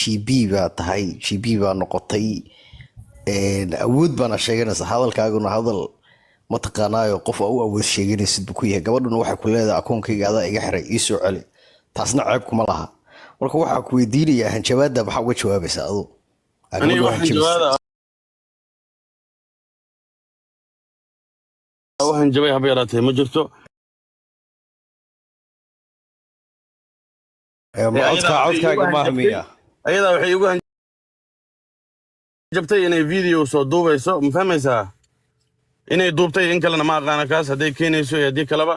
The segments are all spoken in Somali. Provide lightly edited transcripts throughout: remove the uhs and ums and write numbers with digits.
GB baa tahay GB baa noqotay awood baana sheeganaysa hadalkaaguna hadal mataqaanaayo qof u awood sheeganaysid buu ku yahay gabadhuna waxay ku leedahay akoonkayga adaa iga xiray ii soo celi taasna ceeb kuma laha marka waxaa ku weydiinayaa hanjabaadda maxaa uga jawaabaysaa adu aniga waxaan jabay haba yaraatee ma jirto codkaaga maaha miya ayadaa waxay ugu jabtay inay video soo duubayso ma fahmaysaa inay duubtay in kalena ma aqaana kaas hadday keenayso iyo haddii kaleba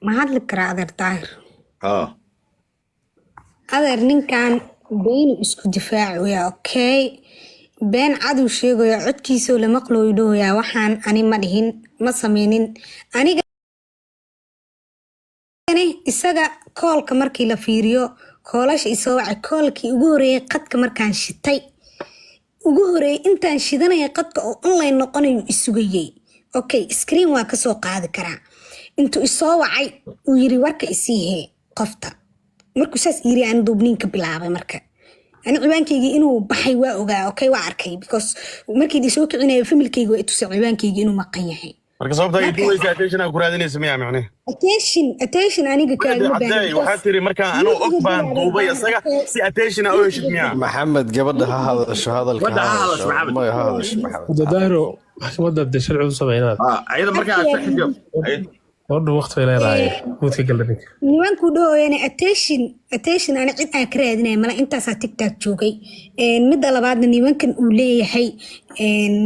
ma hadli karaa adeer daahir adeer ninkan beenu isku difaacoyaa okay been cadow sheegaya codkiisoo la maqlooyo dhooyaa waxaan ani ma dhihin ma sameynin aniga isaga koolka markii la fiiriyo koolasha isoo wacay koolkii ugu horeeyay qadka markaan shitay ugu horeeyay intaan shidanaya qadka oo online noqonayo isugayay okay screen waa kasoo qaadi karaa intuu isoo wacay uu yiri warka isiihee qofta markuu saas yiri aan duubniinka bilaabay marka ani ciwaankayga inuu baxay waa ogaa okay waa arkay because markii soo kicinayo familkayga waa tusay ciwaankayga inuu maqan yahay marka sababta ay duwaysa attention ku raadinaysa miyaa macne attention aniga kaaga baahan waxa tiri marka anoo og baan duubay asaga si attention oo heshid miyaa maxamed gabadha ha hadasho hadalka ma hadasho maxamed dadaro maxkamadda de sharci sameeyay ayada marka aad saxiib waddo waqti ay leedahay mudka galbeed nimanku dhooyeen attention ana cid aan ka raadinay mala intaas TikTok joogay midda labaadna nimankan uu leeyahay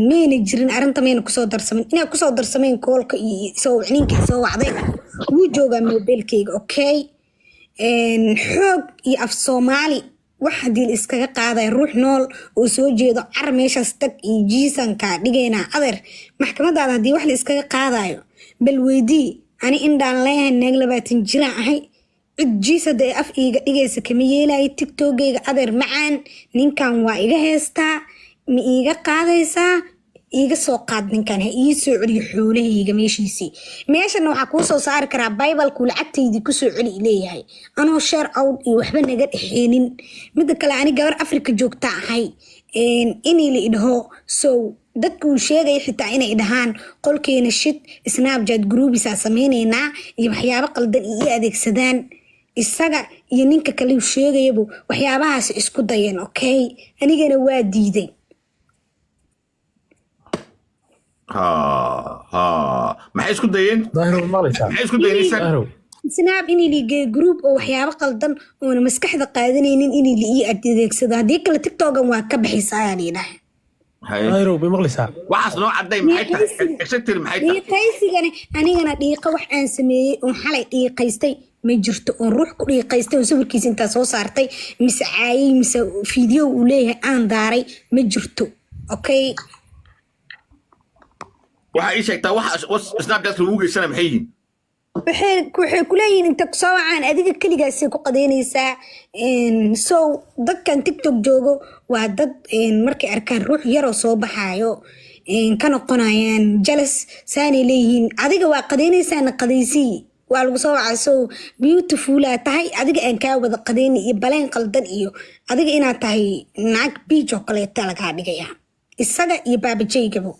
meena jirin arinta meena ku soo darsameen inay ku soo darsameen koolka iyo soo wicninka soo wacday wuu joogaa mobilkayga okay xoog iyo af Soomaali wax hadii iskaga qaaday ruux nool oo soo jeedo car meeshaas tag iyo jiisanka dhigayna adeer maxkamadaada hadii wax la iskaga qaadayo bal weydii ani indaan leeyahay naag 20 jir ahay cid jiisada af iiga dhigaysa kama yeelay TikTok-gayga adeer macaan ninkan waa iga heestaa ma iiga qaadaysaa iiga soo qaad ninkan ha ii soo celiyo xoolahayga meeshiisii meeshana waxaa kuu soo saari karaa Bible-ku lacagtaydii ku soo celi leeyahay anoo share out iyo waxba naga dhexeenin mid kale ani gabar Afrika joogta ahay inii la idho so dadku sheegay xitaa inay dhahaan qolkeena shit Snapchat groups sameeynayna iyo waxyaabo qaldan iyo adeegsadaan isaga iyo ninka kale uu sheegaybu waxyaabahaas isku dayeen okay anigana waa diiday maxay isku dayeen daahir maalisa maxay isku dayeen Snap inii liga group oo waxyaabo qaldan oo maskaxda qaadanaynin inii la ii adeegsado hadii kale TikTok-gan waa ka bixisay ayaan ilaahay daahir maalisa waxaas noo caday maxay tahay exactly maxay tahay dhiiqaysigana anigana dhiiqa wax aan sameeyay oo xalay dhiiqaystay ma jirto oo ruux ku dhiiqaystay oo sawirkiisa inta soo saartay mise caayay mise video uu leeyahay aan daaray ma jirto okay waxa ay sheegtaa wax Snapchat lagu geysana maxay yihiin waxay ku leeyihiin inta soo wacaan adiga kaligaas ku qadeynaysaa so dadkan TikTok joogo waa dad markay arkaan ruux yar oo soo baxaayo ka noqonayaan jealous saani leeyihiin adiga waa qadeynaysaa qadeysi waa lagu soo wacaa so beautiful tahay adiga aan ka wada qadeyn iyo baleen qaldan iyo adiga inaad tahay naag beach oo kale ta laga dhigaya isaga iyo baabajeygabo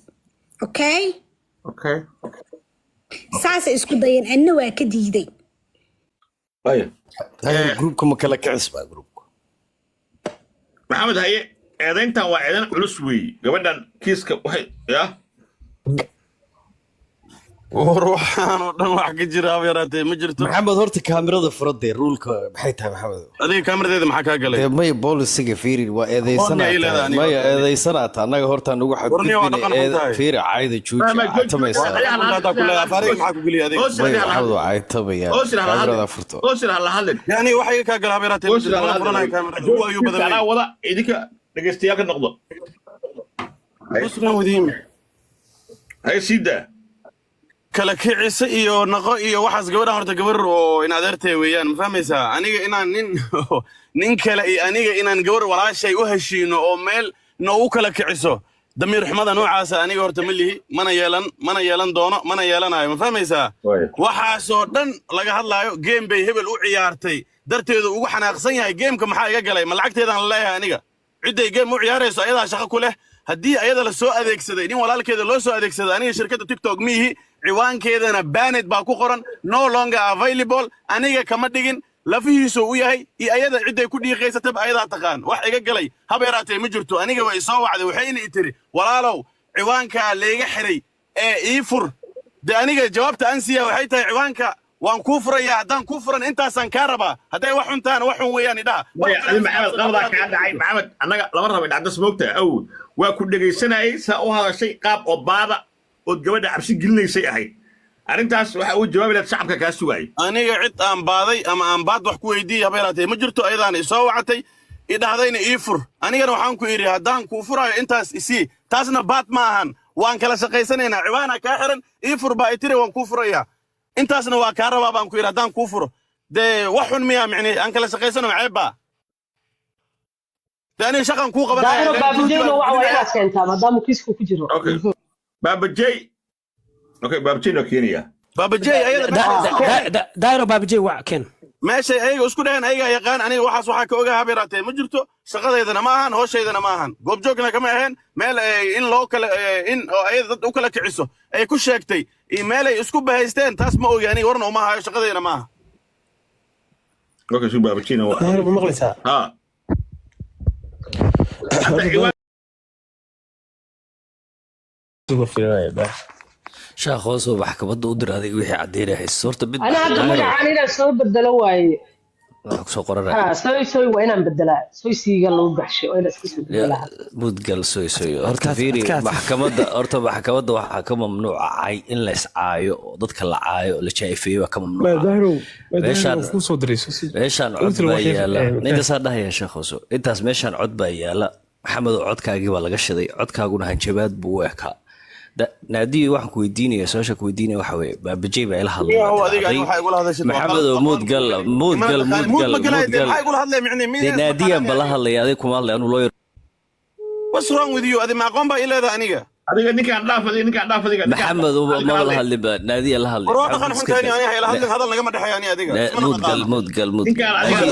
okay saasa isku dayeen anna waa ka diiday groupka ma kala kicisba groupka maxamed haye eedayntan waa eedan culus weey gabadhan kiiska waxay waxaan oo dhan wax ka jira haba yaraatee ma jirto maxamed horta kaamirada furadee ruulka maxay tahay maxamed adiga kaamiradeeda maxaa kaa galay may boolisiga fiiri waa eedeysanaata annaga horta nagu xadgudbina fiiri caayda juuji caytamaysa kaamirada furto yani waxay kaa gala haba yaraatee wada idinka dhegeystayaal ka noqdo hay siida kala kicisa iyo naqo iyo waxaas gabadhan horta gabar oo in adeertay weeyaan ma fahmaysaa aniga inaan nin kale iyo aniga inaan gabar walaashay u heshiino oo meel noogu kala kiciso damiir xumada noocaas aniga horta ma lihi mana yeelan doono mana yeelanayo ma fahmaysaa waxaasoo dhan laga hadlaayo game bay hebel u ciyaartay darteedu ugu xanaaqsan yahay gameka maxaa iga galay ma lacagteedaan la leeyahay aniga cidday game u ciyaarayso ayadaa shaqo ku leh haddii ayada la soo adeegsaday nin walaalkeeda loo soo adeegsaday aniga shirkadda tiktok miihi ciwaankeedana banet baa ku qoran no longer available aniga kama dhigin lafihiisu u yahay iyo ayada cidday ku dhiiqaysataba ayadaa taqaan wax iga galay haba yaraatee ma jirto aniga way soo wacday waxayna i tiri walaalow ciwaankaa layga xiray ee ii fur dee aniga jawaabta aan siiya waxay tahay ciwaanka waan kuu furayaa haddaan kuu furan intaasaan kaa rabaa hadday wax xuntaana wax xun weeyaan idhaha maxamed qaldaa kaa dhacay maxamed annaga lama raba dhacdas moogta awd waa ku dhegaysanayay saa u hadashay qaab oo baada ood gabadha cabsi gelinaysay ahayd arrintaas waxa uu jawaabi lahayd shacabka kaa sugaayay aniga cid aan baaday ama aan baad wax ku weydiiyey haba yaraatee ma jirto ayadaana isoo wacatay i dhahdayna ii fur anigana waxaan ku yidhi haddaan kuu furaayo intaas isii taasna baad ma ahan waan kala shaqaysanaynaa ciwaana kaa xiran ii fur baa i tiri waan kuu furayaa intaasna waa kaa rabaa baan ku yidhi haddaan kuu furo dee wax xun miyaa micni aan kala shaqaysano ceeb baa dee aniga shaqan kuu qabanaya baabajeyna waxa waa inaad keentaa maadaama kiisku ku jiro baabajey okay baabajey noo keenaya baabajey ayada daayro baabajey waa keen meeshay ayaga isku dhaheen ayagaa yaqaan aniga waxaas waxaa ka ogaa haba yaraatee ma jirto shaqadeydana ma ahan hooshaydana ma ahan goobjoogna kama ahayn meel in loo kala in oo ayada dad u kala kiciso ay ku sheegtay iyo meel ay isku bahaysteen taas ma ogi aniga warna uma hayo shaqadeydana ma aha okay suu baabajeyna waa daayro ma maqlaysaa ha شاخ hoosoo maxkamadda u dir adiga wixii cadeynay haysto horta mid ana hadda magacaan inaan soo bedelo waaye wax ku soo qoranay soy waa inaan bedelaa soy siiga lagu baxshay oo iska soo bedelaa mudgal soy horta fiiri maxkamadda waxa ka mamnuuc ah in la iscaayo oo dadka la caayo la jaayfeeyo waa ka mamnuuc meeshaan cod baa yaala ninka saa dhahaya sheekh hooso intaas meeshaan cod baa yaala maxamed codkaagii baa laga shiday codkaaguna hanjabaad buu u ekaa naadiyo waxaan ku weydiinaya su'aasha ku weydiinaya waxa weeye baabajey baa ila hadlay maxamed mudgal naadiyan bala hadlay adiga kuma hadlay anu lawyer what's wrong with you adiga ma aqoon baa ileeda aniga adiga ninkaan dhaaf adiga maxamed ma la hadlay ba naadiya la hadlay war dhaqan xuntaani aniga ila hadlay hadal naga ma dhaxayani adiga mudgal ninkaan adiga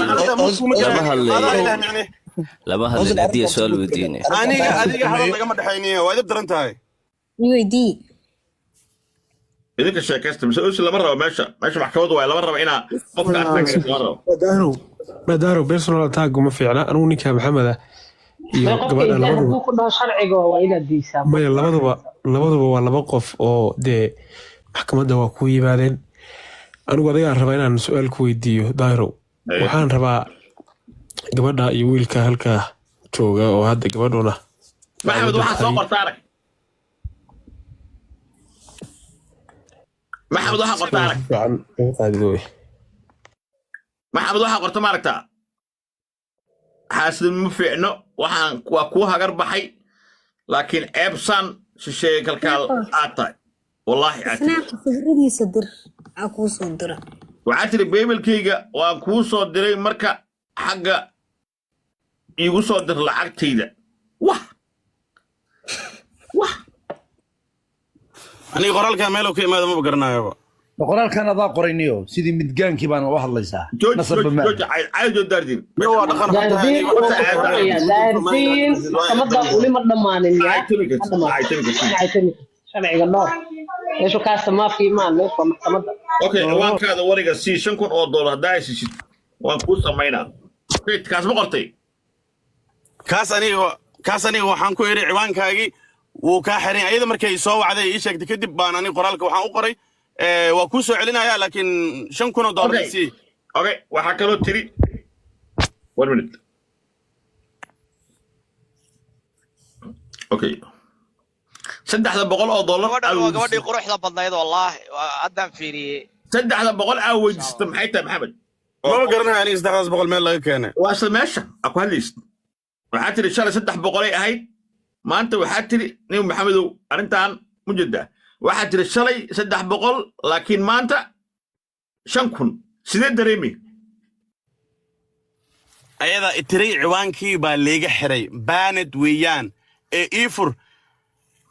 lama hadlay lama hadlay naadiya su'aal weydiinay aniga hadal naga ma dhaxayni waa idib daran tahay weydii idinka sheekaysta mise usi lama rabo meesha maxkamaddu waa lama rabo inaa qofka asaga lama rabo madaaro personal attack uma fiicna anigu ninka maxamed ah iyo gabadha labaduba ku dhaho sharciga waa inaad diisaa maya labaduba waa laba qof oo dee maxkamadda waa ku yimaadeen anigu adigaan rabaa inaan su-aal ku weydiiyo daayro waxaan rabaa gabadha iyo wiilka halkaa jooga oo hadda gabadhuna maxamed waxaa soo qorta arag maxamed waxaa qorta arag maxamed waxaa qorta ma aragtaa xaasidin ma fiicno waxaan waa kuu hagar baxay laakiin ceebsan shisheeye kalkaal aad tahay wallaahi fikradiisa dir aa kuu soo dira waxaa tiri beebelkayga waan kuu soo diray marka xagga iigu soo dir lacagtayda wah aniga qoraalkan meelow ka imaada maba garanayoba qoraalkan adaa qorayniyo sidii midgaankii baana u hadlaysaa daardiin maxkamadda weli ma dhammaanin sharciga dhowr meeshu kaasta maafkii maan meeshu waa maxkamadda okay ciwaankaada wariga sii $5,000 haddaa heshisid waan kuu samaynaa kaas ma qortay kaas aniga waxaan ku iri ciwaankaagii wuu kaa xiran ayada markay soo wacday ii sheegtay kadib baan aniga qoraalka waxaan u qoray waa kuu soo celinaya laakiin $5,000 sii okay waxaa kaloo tiri 1 minute okay $300 gabadhii quruxda badnayd wallaahi haddaan fiiriyey $300 aa weydiisata maxay tahay maxamed ma garanayo aniga $300 meel laga keenay waa isla meesha aa ku hadlaysid waxaa tiri shalay 300 ay ahayd maanta waxaa tiri nin maxamedow arrintan mujada waxaa tiri shalay 300 laakiin maanta 5,000 sidee dareemi ayada itiray ciwaankii baa leega xiray baanad weeyaan ee ii fur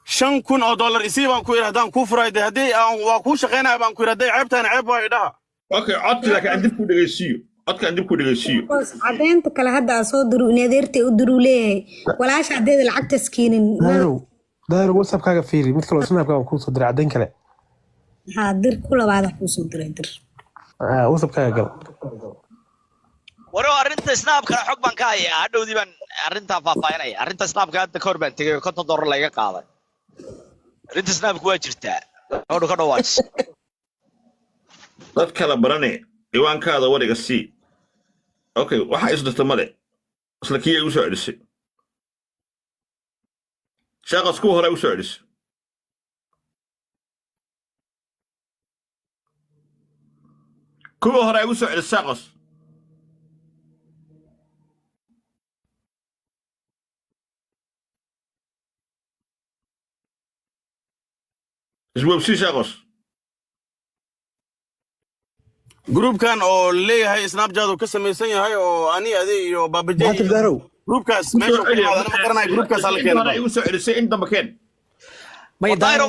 $5,000 isii baan ku yidhi haddaan kuu furay dee haddii waa kuu shaqaynaya baan ku yidhi hadday ceebtaana ceeb waa idhaha. Okay, codka laakiin aan dib ku dhegeysiiyo. Codka aan dib ku dhegeysiiyo. cadeynta kale hadda aan soo diru in adeertay u diru leeyahay walaasha hadeeda lacagtaas keenin daahir whatsappkaaga fiiri mid kaloo snapkaaga kuu soo diray cadeyn kale dir ku labaada kuu soo diray dir whatsappkaaga gal waro arrinta snapka xog baan ka hayaa hadhowdii baan arrinta faahfaahinaya arrinta snapka hadda ka hor baan tegay $50 laga qaaday arrinta snapka waa jirtaa hodho ka dhawaas dad kala barane diiwaankaada wariga sii okay waxa isdhata male isla kii ay u soo celisay shaqas ku hore u soo celisay kuwa hore ay u soo celisay shaqas iswabsi shaqas groupkan oo leeyahay snapchat uu ka samaysan yahay oo ani adi iyo baabajey groupkaas meesha ku qaadana ma garanayo groupkaas hal keen ay u soo celisay in dambe keen ما يداير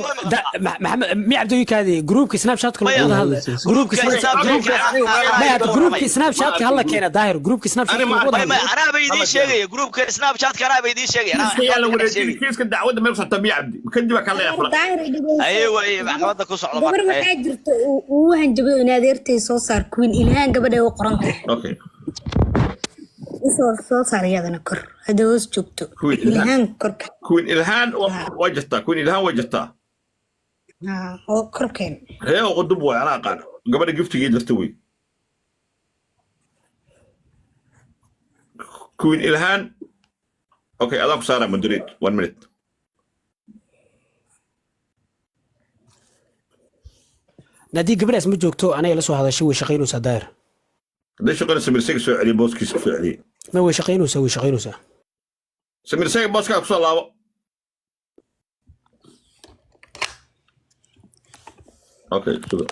محمد مي عبدو يكادي جروب سناب شات كله هذا جروب سناب شات هلا كينا داير جروب سناب شات انا بيدي شيء جروب سناب شات كان بيدي شيء انا يلا وريتي كيس كدعوه ما يوصل تبي عبدي كدي بك الله يفرق ايوه maxkamada ku socdo gabar waxay jirto uu hanjabay in adeertay soo saar queen ilhaan gabadha oo qorantay okay soo saarayadana kor hada hoos joogto ilhaan korka queen ilhaan wajta queen ilhaan wajta oo korkeen hee oo qodub way ana qaan gabadha giftiga jirta way queen ilhaan okay adan ku saara madrid 1 minute نادي قبل اسمه جوكتو انا يلا سو هذا شيء وشقينو سداير ليش شغل سمير سيك سو علي بوسكي سو علي ما هو شقينو سوي شقينو سا سمير سيك بوسكا كسو لابا اوكي شو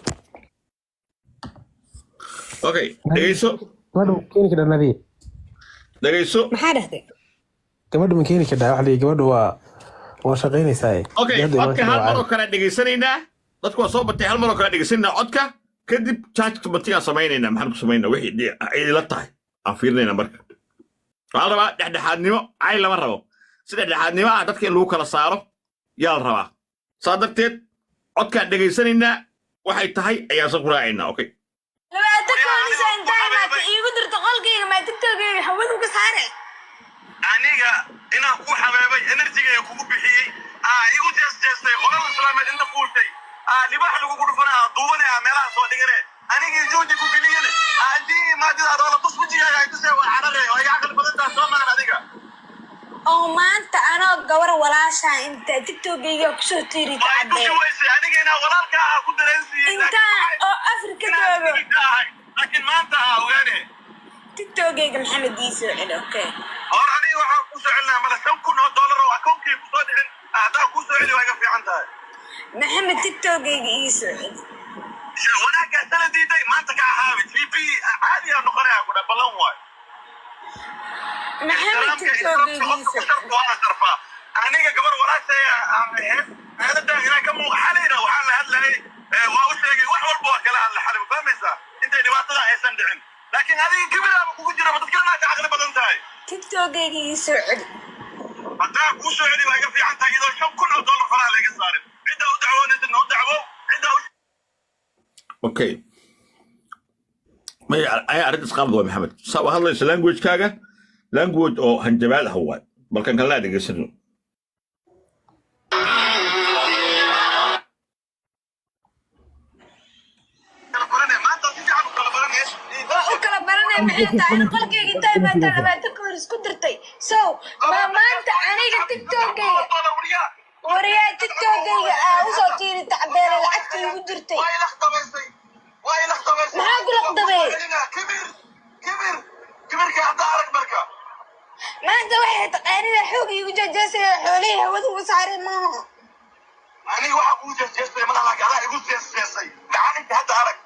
اوكي دغيسو gabadhu keeni ka dhanadii دغيسو maxaa dhahday gabadhu ma keeni ka dhaa waxa la gabadhu waa shaqaynaysaa اوكي codka hal mar oo kala dhageysanayna dadku waa soo batay hal mar oo kala dhageysanayna codka kadib charge batiga sameynayna maxaan ku sameynaa wixii ay la tahay aan fiirnayna marka waxa la rabaa dhexdhexaadnimo ay lama rabo sida dhexdhexaadnimo ah dadka in lagu kala saaro yaa la rabaa saa darteed codkaan dhageysanayna waxay tahay ayaa soo quraacayna okay aniga inaan ku xabeebay enerjiga kugu bixiyey igu jeestay qolada islaameed inta fuushay libax lagu gudfanaa duubanaya meelaha soo dhigane anigii jooji ku geliyene haddii maadida adoola tus wajigaaga ay tusee waa carare oo iga caqli badantaa soo maran adiga oo maanta anoo gabar walaasha inta tiktokgayga kusoo tiiri aniga inaa walaalka ku dareensiiyey inta oo afrika joogo laakiin maanta ogaane tiktokgayga maxamed ii soo celi okay hor aniga waxaan ku soo celinaa mala $5,000 oo akoonkii ku soo dhicin haddaa ku soo celi waa iga fiican tahay maxamed tiktokgayga ii soo celi wanaagga sana diiday maanta ka ahaabi VP caadi aan noqonayaa ku dhabalan waay maxamed tiktokgayga ii soo celi aniga gabar walaashay aan ahayd aaladda inaan ka muuqaxalayna waxaan la hadlayay waa u sheegay wax walba waa kala hadla xalim fahmaysaa intay dhibaatada aysan dhicin laakiin adiga kibiraaba kugu jira dadkana ka caqli badan tahay tiktokgayga ii soo celi haddaa kuu soo celi waa iga fiican tahay iyadoo $5,000 faraha laga saarin cidda u dacwoonaysa noo dacwo cidda okay ما أي أريد أسقط ضوء محمد سو هذا ليس language كاجا language أو هنجبال هو بل كان لا دقيسنو وريا تيكتوكيga u soo tiiri tacbeele lacagta igu jirtay way laqtabay maxaa ku laqtabay kibirka hadda arag marka maanta waxay taqaanida xoog igu jajaasay xoolihii hawada ugu saaray maaha aniga waxa ku jajaasay malaha laakiin adaa igu jeesay gacanka hadda arag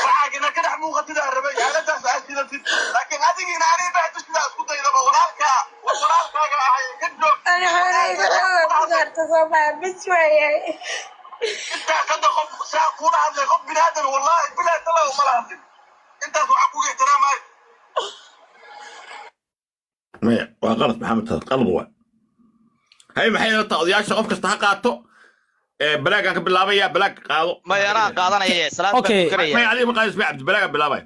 waxaagina ka dhex muuqatida rabay xaaladaas aad jidatid laakiin adigina aniga dhex sidaas ku daydaba walaalkaaga ahay ka joog intaas hadda qof saa kula hadlay qof binaadan wallaahi bilaa tala uma la hadlin intaas waxaa kuga ixtiraamay maya waa qalad maxamed qalad waa hay maxay nata odayaasha qof kasta ha qaato balaagaan ka bilaabaya balaag qaado maya anaa qaadanaya salaad Okay. baan karaya maya adiga ma qaadis ma cabdi balaagaan bilaabaya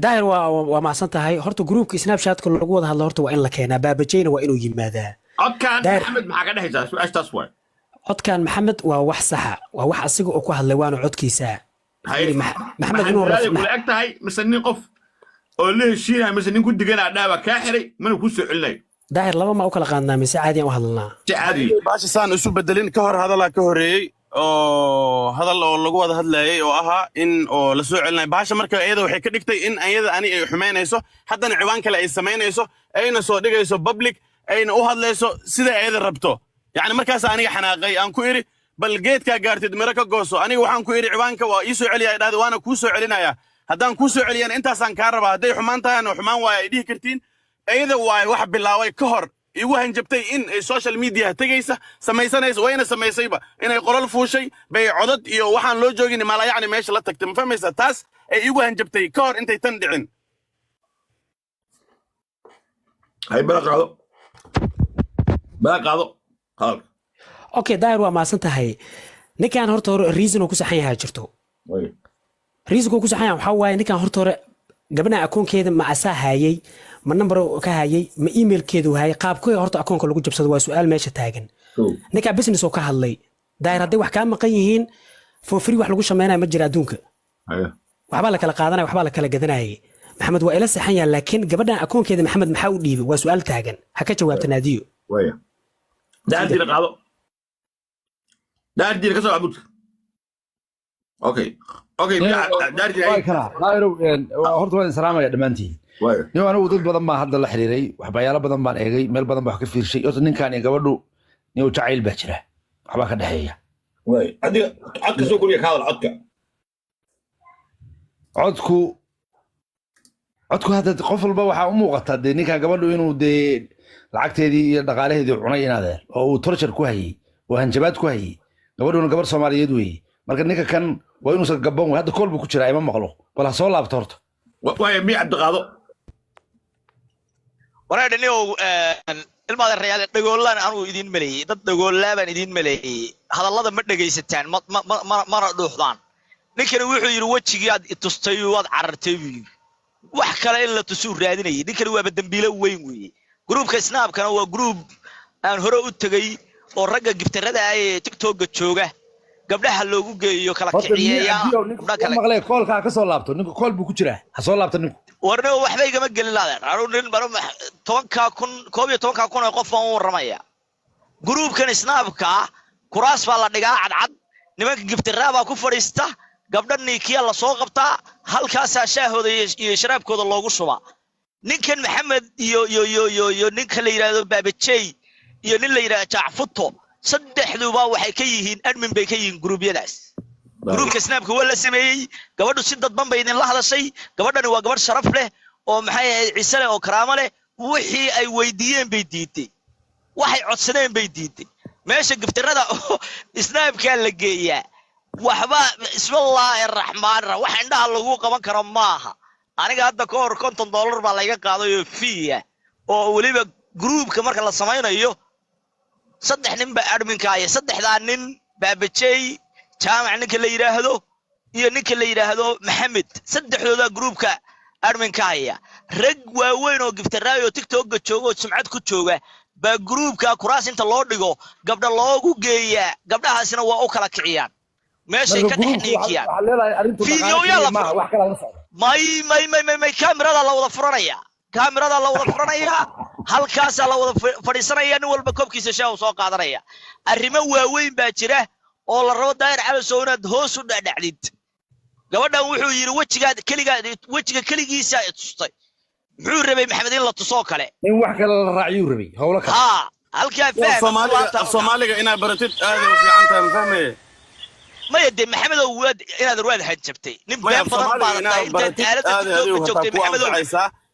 daahir waa mahadsan tahay horta gruupka snapchatka lagu wada hadlo horta waa in la keenaa baabajeyna waa inuu yimaadaa codkaan Daahir. maxamed maxaa ka dhexaysaa su-aashtaas waay codkan maxamed waa wax saxa waa wax asiga oo ku hadlay waana codkiisa maxamed inuu kula eg tahay mise nin qof oo la heshiinaya mise nin ku diganaa dhaabaa kaa xiray mana kuu soo celinayo daahir laba ma u kala qaadnaa mise caadi aan u hadlalnaa si caadi baasha saan isu bedelin ka hor hadalaa ka horeeyey oo hadal oo lagu wada hadlayay oo ahaa in oo la soo celinayo baasha marka iyada waxay ka dhigtay in ayada ani ay xumaynayso haddana ciwaan kale ay samaynayso ayna soo dhigayso public ayna u hadlayso sida ayada rabto yacni markaas aniga xanaaqay aan ku idhi bal geedkaa gaartid miro ka gooso aniga waxaan ku idhi ciwaanka waa ii soo celiyaa dhahda waana kuu soo celinaya haddaan kuu soo celiyana intaasaan kaa rabaa hadday xumaan tahayna xumaan waaya ay dhihi kartiin iyada waay wax bilaaway ka hor igu hanjabtay in ay social media tegaysa samaysanaysa wayna samaysayba inay qolol fuushay bay codad iyo waxaan loo joogin maalayacni meesha la tagtay ma fahmaysa taas ay igu hanjabtay ka hor intay tan dhicin hay bala qaado hadalka okay daahir waa mahadsan tahay ninkan horta hore reason uu ku saxan yahay jirto reason uu ku saxan yahay waxaa waaye ninkan horta hore gabadha akoonkeeda ma asaa hayay ma number ka hayay ma emailkeedu hayay qaabkee horta akoonka lagu jabsado waa su'aal meesha taagan ninka business oo ka hadlay daahir hadday wax kaa maqan yihiin for free wax lagu sameynaya ma jira adduunka waxbaa la kala qaadanaya waxbaa la kala gadanayay maxamed waa ila saxan yahay laakiin gabadhan akoonkeeda maxamed maxaa u dhiibay waa su'aal taagan ha ka jawaabta naadiyo waya daadira qaado daadira ka soo abudka okay horta waan salaamaya dhammaantiin nin anigu dad badan baa hadda la xiriiray waxbayaalo badan baan eegay meel badan baa wax ka fiirshay horta ninkaan iyo gabadhu nin jacayl baa jira waxbaa ka dhexeeya adiga codka soo guriya ka hadal codku hadda qof walba waxaa u muuqata dee ninkaan gabadhu inuu dee lacagteedii iyo dhaqaalaheedii cunay inaadeen oo uu torture ku hayey oo hanjabaad ku hayey gabadhuna gabar soomaaliyeed weeye marka ninka kan waa inuusan gaban wey hadda kool buu ku jiraa ima maqlo bal ha soo laabto horta waaya mi cabdiqaado wareedha niow ilmaada rayaal dhagoolaan anuu idiin maleeyey dad dhagoolaabaan idiin maleeyey hadallada ma dhegaysataan mana dhuuxdaan ninkani wuxuu yidhi wejigii aad itustay waad carartay buu yidhi wax kale in la tusuu raadinayay ninkani waaba dembiilo weyn weeye gruubka snaabkana waa gruub aan hore u tegey oo ragga gibtarada ah ee tiktokga jooga gabdhaha loogu geeyo kala kiciyeeyaa koolkaa ka soo laabto ninku kool buu ku jiraa ha soo laabto ninku warna waxba igama gelin laadeen anuu nin baro 11,000 oo qof aan u waramaya gruubkan snaabka kuraas baa la dhigaa cadcad nimanka gibtaraa baa ku fadhiista gabdha niikiya la soo qabtaa halkaasaa shaahooda iyo sharaabkooda loogu shubaa ninkan maxamed iyo ninka la yidhaahdo baabajey iyo nin la yidhaahdo jaacfuto saddexduba waxay ka yihiin admin bay ka yihiin gruubyadaas gruubka snaabka waa la sameeyey gabadhu si dadban bay idinla hadashay gabadhani waa gabadh sharaf leh oo maxay ahayd ciise leh oo karaamo leh wixii ay weydiiyeen bay diiday waxay codsadeen bay diiday meesha giftirada snaabkaa la geeyaa waxba bismillaahi raxmaan raxiim wax indhaha lagu qaban karo maaha aniga hadda ka hor $50 baa layga qaaday oo fiya oo weliba gruubka marka la samaynayo saddex nin baa adminka ah saddexdaa nin baabajey jaamac ninka la yiraahdo iyo ninka la yiraahdo maxamed saddexdooda gruubka adminka ah rag waaweyn oo giftaraayo TikTok jooga oo sumcad ku jooga ba gruubka kuraas inta loo dhigo gabdha loogu geeya gabdhahaasina waa u kala kiciyaan meeshay ka dhexniikiyaan fiidiyoyaal wax kala la socdo may kaamirada la wada furanaya halkaas la wada fadhiisanaya nin walba koobkiisa shaah soo qaadanaya arrimo waaweyn baa jira oo la rabo daayir cali soo inaad hoos u dhacdid gabadhan wuxuu yiri wejiga kaligiisa ay tustay muxuu rabay maxamed in la tuso kale in wax kale la raaciyo rabay hawlo kale halkaa faham Soomaaliga ina baratid aad u fiican tahay ma fahmay ما يدي محمد ولاد إلى الرواد حجبتي نبغى فضل بعض أنت آلة تيك توك جوكتي محمد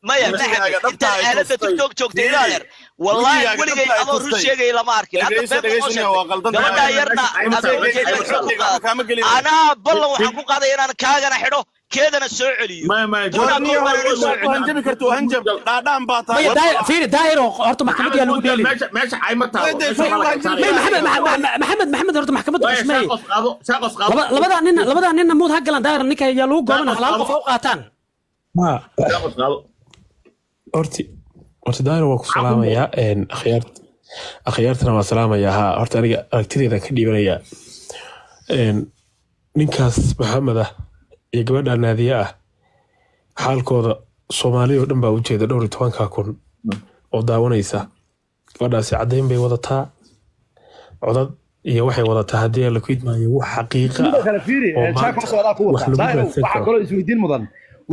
ما يا محمد أنت آلة تيك توك جوكتي لا والله ولي جاي أمر رشيا جاي لماركين قبل يرنا أنا بالله وحقوق هذا أنا كاغنا حلو كذا السعودي ما هنجبي كرتو هنجب دام باطا فيري داير هرتو محكمة يا لو ديلي ماشي عاي متى محمد هرتو محكمة مش ماي لبدا ننا مود هقلان داير نيكا يا لو غوبن حلال فوق قاتان horti daayir waa ku salaamayaa akhyaartana waa salaamayaa haa horta aniga aragtideeda ka dhiibanayaa ninkaas maxamed ah iyo gabadha naadiya ah xaalkooda Soomaaliya oo dhan baa u jeeda 12,000 oo daawanaysa gabadhaasi caddeyn bay wadataa codad iyo waxay wadataa haddii la ku idmaayo wax xaqiiqa waxa kale isweydiin mudan